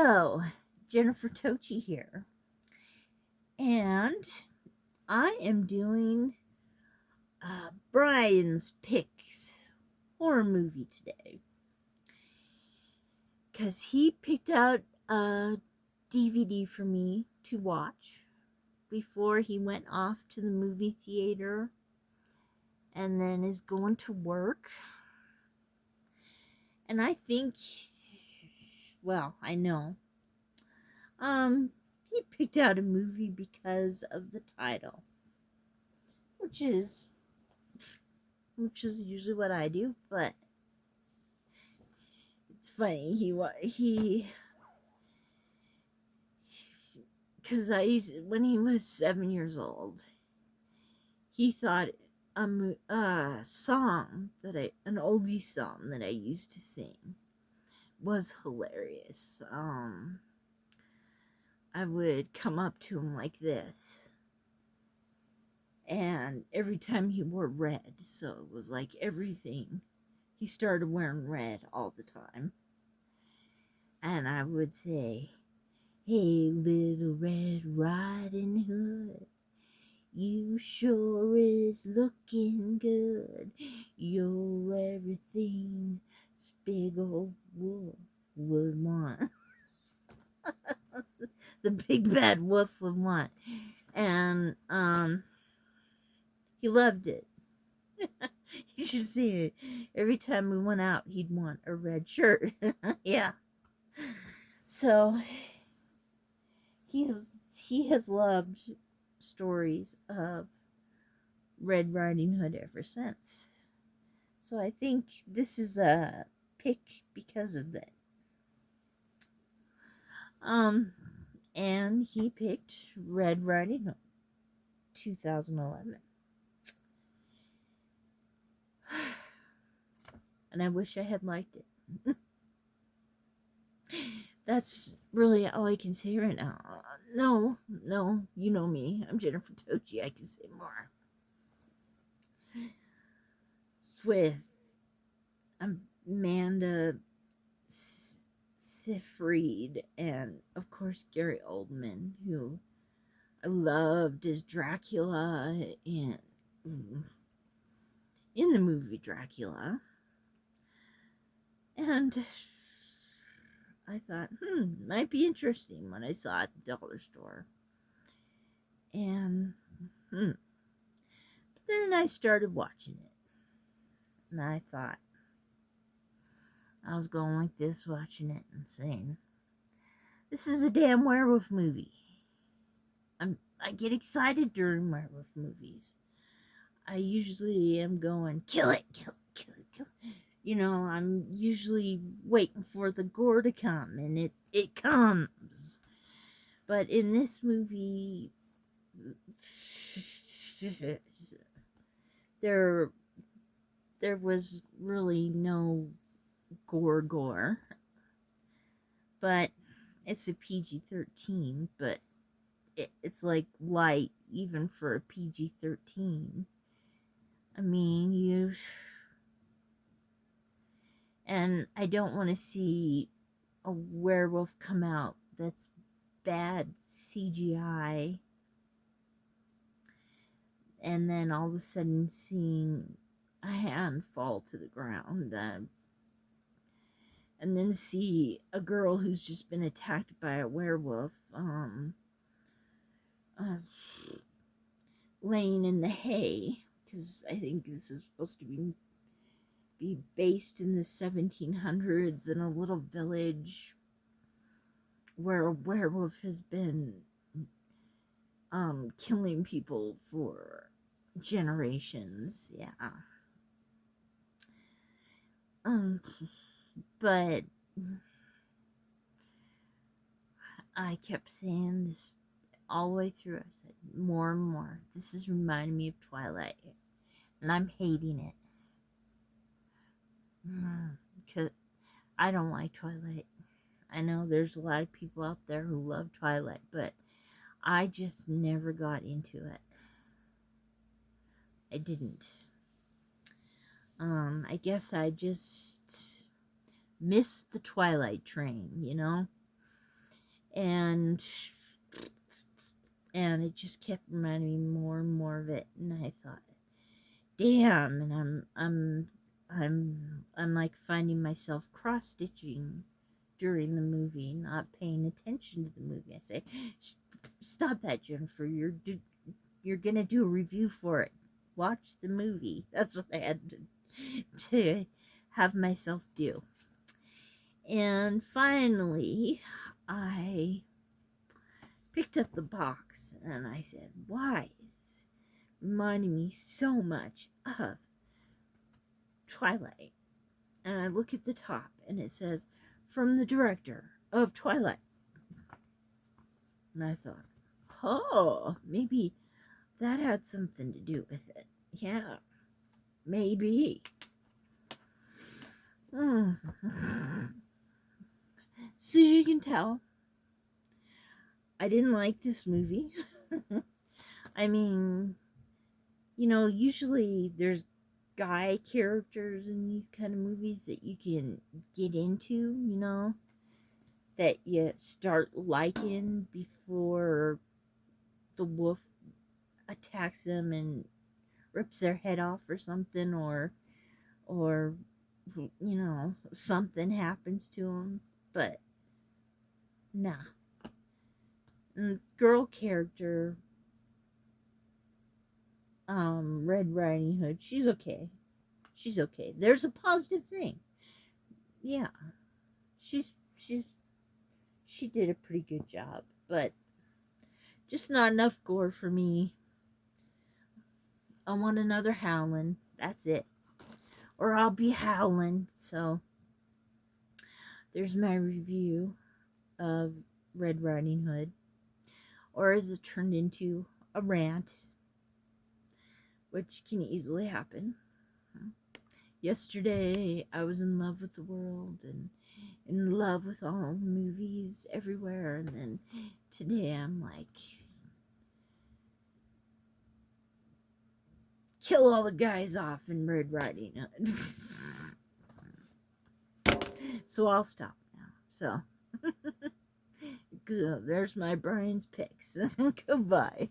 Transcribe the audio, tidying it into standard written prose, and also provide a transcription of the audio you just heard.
Hello, Jennifer Tochi here, and I am doing Brian's Picks horror movie today because he picked out a DVD for me to watch before he went off to the movie theater and then is going to work. And I think, well, I know, he picked out a movie because of the title, which is usually what I do, but it's funny. Because when he was 7 years old, he thought a song an oldie song that I used to sing was hilarious. I would come up to him like this, and every time he wore red, so it was like everything. He started wearing red all the time, and I would say, "Hey, little Red Riding Hood, you sure is looking good. You're everything this big old wolf would want." The big bad wolf would want. And he loved it. You should see it. Every time we went out, he'd want a red shirt. Yeah. So he has loved stories of Red Riding Hood ever since. So I think this is a pick because of that. And he picked Red Riding Hood 2011. And I wish I had liked it. That's really all I can say right now. No, you know me. I'm Jennifer Tochi. I can say more. It's with Amanda Seyfried and, of course, Gary Oldman, who I loved as Dracula in the movie Dracula. And I thought, might be interesting when I saw it at the dollar store. And, but then I started watching it. And I thought, I was going like this, watching it and saying, this is a damn werewolf movie. I get excited during werewolf movies. I usually am going, kill it, kill it, kill it, kill it. You know, I'm usually waiting for the gore to come, and it comes. But in this movie, there was really no gore. But it's a PG-13, but it's like light even for a PG-13. I mean, and I don't want to see a werewolf come out that's bad CGI, and then all of a sudden seeing a hand fall to the ground, and then see a girl who's just been attacked by a werewolf laying in the hay, because I think this is supposed to be based in the 1700s in a little village where a werewolf has been killing people for generations. Yeah. But I kept saying this all the way through. I said more and more, this is reminding me of Twilight, and I'm hating it. Because I don't like Twilight. I know there's a lot of people out there who love Twilight, but I just never got into it. I didn't. I guess I just missed the Twilight train, you know? and it just kept reminding me more and more of it. And I thought, damn, and I'm like finding myself cross stitching during the movie, not paying attention to the movie. I say, stop that, Jennifer. You're gonna do a review for it. Watch the movie. That's what I had to have myself do. And finally, I picked up the box and I said, why is reminding me so much of Twilight? And I look at the top and it says, from the director of Twilight. And I thought, oh, maybe that had something to do with it. Yeah, maybe. So as you can tell, I didn't like this movie. I mean, usually there's guy characters in these kind of movies that you can get into, that you start liking before the wolf attacks them and rips their head off or something, or something happens to them. But nah. Girl character, Red Riding Hood, she's okay. There's a positive thing. Yeah, she did a pretty good job, but just not enough gore for me. I want another howling. That's it. Or I'll be howling. So there's my review of Red Riding Hood. Or is it turned into a rant, which can easily happen. Yesterday, I was in love with the world and in love with all movies everywhere, and then today I'm like, kill all the guys off in Red Riding Hood. So I'll stop now. So, good. There's my Brian's picks. Goodbye.